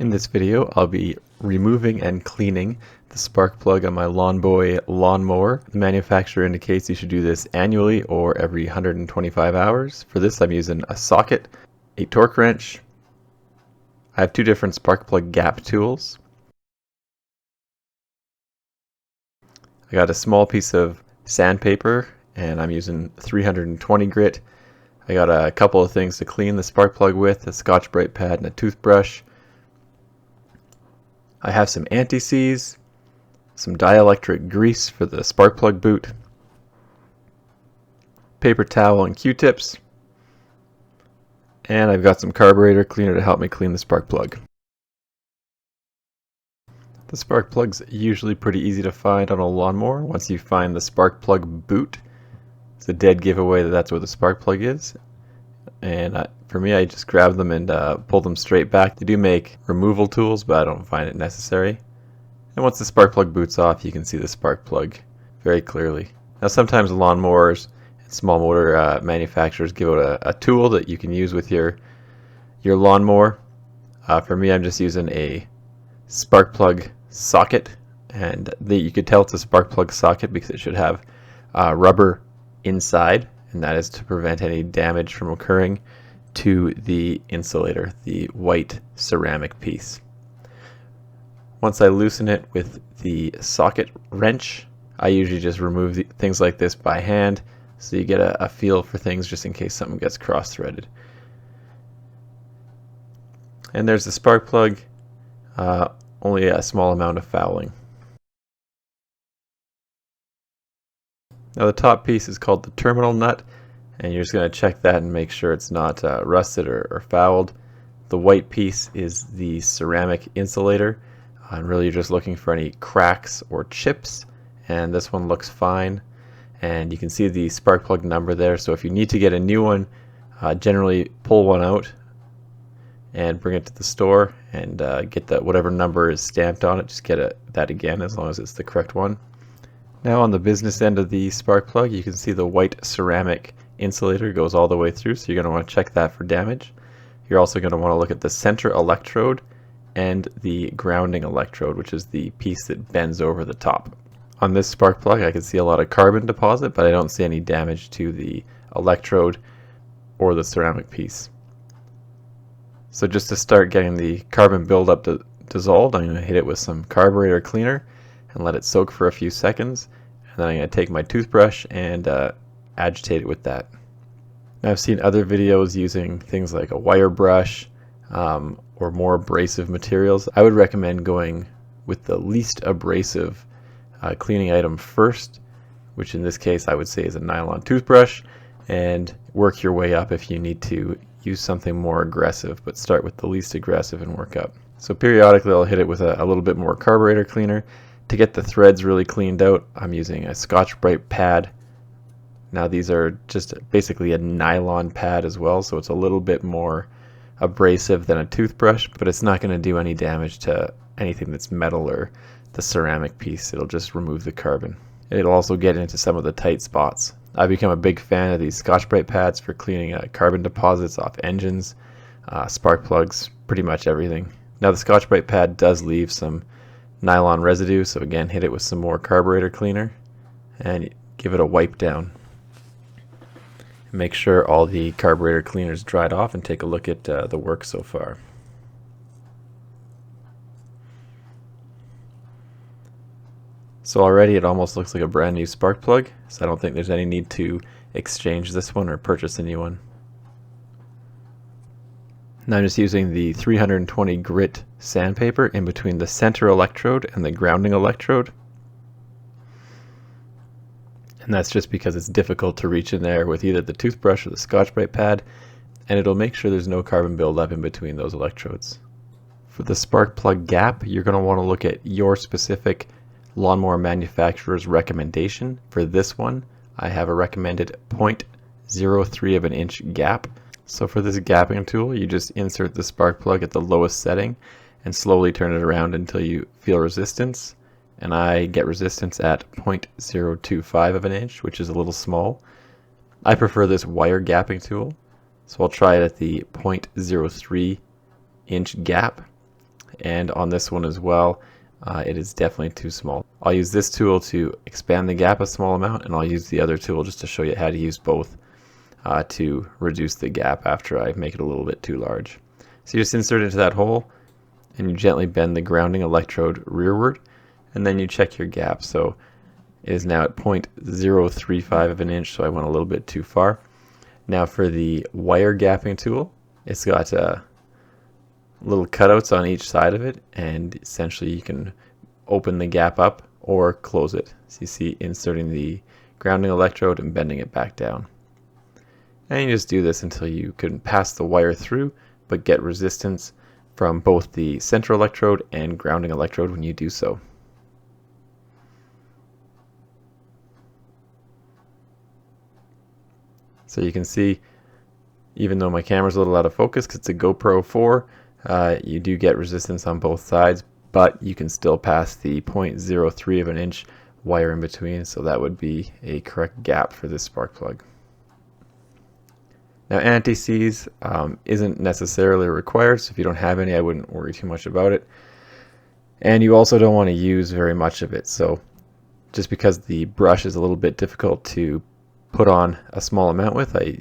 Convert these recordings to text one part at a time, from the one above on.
In this video, I'll be removing and cleaning the spark plug on my Lawnboy lawnmower. The manufacturer indicates you should do this annually or every 125 hours. For this, I'm using a socket, a torque wrench. I have two different spark plug gap tools. I got a small piece of sandpaper and I'm using 320 grit. I got a couple of things to clean the spark plug with, a Scotch-Brite pad and a toothbrush. I have some anti-seize, some dielectric grease for the spark plug boot, paper towel and Q-tips, and I've got some carburetor cleaner to help me clean the spark plug. The spark plug's usually pretty easy to find on a lawnmower. Once you find the spark plug boot, it's a dead giveaway that that's where the spark plug is. And for me, I just grab them and pull them straight back. They do make removal tools, but I don't find it necessary. And once the spark plug boots off, you can see the spark plug very clearly. Now sometimes lawnmowers and small motor manufacturers give out a tool that you can use with your lawnmower. For me, I'm just using a spark plug socket, and you could tell it's a spark plug socket because it should have rubber inside, and that is to prevent any damage from occurring to the insulator, the white ceramic piece. Once I loosen it with the socket wrench, I usually just remove things like this by hand so you get a feel for things just in case something gets cross-threaded. And there's the spark plug, only a small amount of fouling. Now the top piece is called the terminal nut, and you're just going to check that and make sure it's not rusted or fouled. The white piece is the ceramic insulator, and really you're just looking for any cracks or chips, and this one looks fine. And you can see the spark plug number there, so if you need to get a new one, generally pull one out and bring it to the store and get whatever number is stamped on it. Just get that again as long as it's the correct one. Now on the business end of the spark plug, you can see the white ceramic insulator goes all the way through, so you're going to want to check that for damage. You're also going to want to look at the center electrode and the grounding electrode, which is the piece that bends over the top. On this spark plug, I can see a lot of carbon deposit, but I don't see any damage to the electrode or the ceramic piece. So just to start getting the carbon buildup dissolved, I'm going to hit it with some carburetor cleaner and let it soak for a few seconds, and then I'm going to take my toothbrush and agitate it with that. Now I've seen other videos using things like a wire brush or more abrasive materials. I would recommend going with the least abrasive cleaning item first, which in this case I would say is a nylon toothbrush, and work your way up if you need to use something more aggressive, but start with the least aggressive and work up. So periodically I'll hit it with a little bit more carburetor cleaner. To get the threads really cleaned out, I'm using a Scotch-Brite pad. Now these are just basically a nylon pad as well, so it's a little bit more abrasive than a toothbrush, but it's not going to do any damage to anything that's metal or the ceramic piece. It'll just remove the carbon. It'll also get into some of the tight spots. I've become a big fan of these Scotch-Brite pads for cleaning carbon deposits off engines, spark plugs, pretty much everything. Now the Scotch-Brite pad does leave some nylon residue, so again hit it with some more carburetor cleaner and give it a wipe down. Make sure all the carburetor cleaner is dried off and take a look at the work so far. So already it almost looks like a brand new spark plug, so I don't think there's any need to exchange this one or purchase a new one. Now I'm just using the 320 grit sandpaper in between the center electrode and the grounding electrode. And that's just because it's difficult to reach in there with either the toothbrush or the Scotch-Brite pad, and it'll make sure there's no carbon buildup in between those electrodes. For the spark plug gap, you're going to want to look at your specific lawnmower manufacturer's recommendation. For this one, I have a recommended 0.03 of an inch gap. So for this gapping tool, you just insert the spark plug at the lowest setting and slowly turn it around until you feel resistance. And I get resistance at 0.025 of an inch, which is a little small. I prefer this wire gapping tool, so I'll try it at the 0.03 inch gap. and on this one as well, it is definitely too small. I'll use this tool to expand the gap a small amount, and I'll use the other tool just to show you how to use both to reduce the gap after I make it a little bit too large. So you just insert into that hole, and you gently bend the grounding electrode rearward, and then you check your gap. So it is now at 0.035 of an inch, so I went a little bit too far. Now for the wire gapping tool, it's got little cutouts on each side of it, and essentially you can open the gap up or close it. So you see inserting the grounding electrode and bending it back down. And you just do this until you can pass the wire through but get resistance from both the center electrode and grounding electrode when you do so. So you can see, even though my camera's a little out of focus because it's a GoPro 4, you do get resistance on both sides, but you can still pass the 0.03 of an inch wire in between, so that would be a correct gap for this spark plug. Now anti-seize isn't necessarily required, so if you don't have any, I wouldn't worry too much about it. And you also don't want to use very much of it, so just because the brush is a little bit difficult to put on a small amount with, I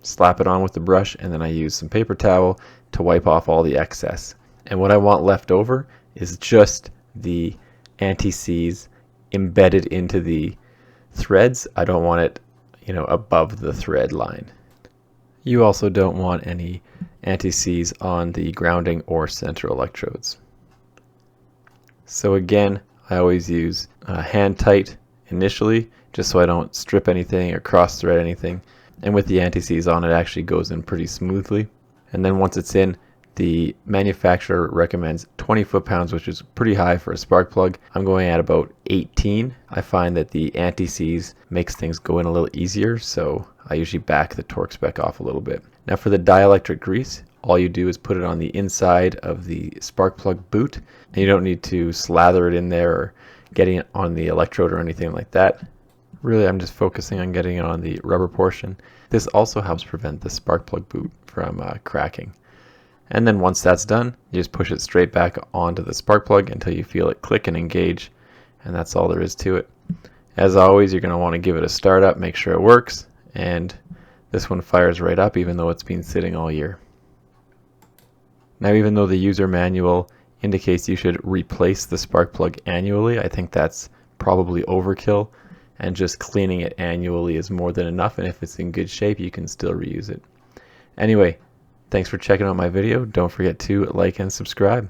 slap it on with the brush, and then I use some paper towel to wipe off all the excess. And what I want left over is just the anti-seize embedded into the threads. I don't want it, above the thread line. You also don't want any anti-seize on the grounding or center electrodes. So again, I always use hand tight initially, just so I don't strip anything or cross thread anything. And with the anti-seize on, it actually goes in pretty smoothly. And then once it's in, the manufacturer recommends 20 foot-pounds, which is pretty high for a spark plug. I'm going at about 18. I find that the anti-seize makes things go in a little easier, so I usually back the torque spec off a little bit. Now for the dielectric grease, all you do is put it on the inside of the spark plug boot, and you don't need to slather it in there or getting it on the electrode or anything like that. Really, I'm just focusing on getting it on the rubber portion. This also helps prevent the spark plug boot from cracking. And then once that's done, you just push it straight back onto the spark plug until you feel it click and engage, and that's all there is to it. As always, you're going to want to give it a start up, make sure it works, and this one fires right up even though it's been sitting all year. Now, even though the user manual indicates you should replace the spark plug annually, I think that's probably overkill, and just cleaning it annually is more than enough, and if it's in good shape, you can still reuse it. Anyway, thanks for checking out my video. Don't forget to like and subscribe.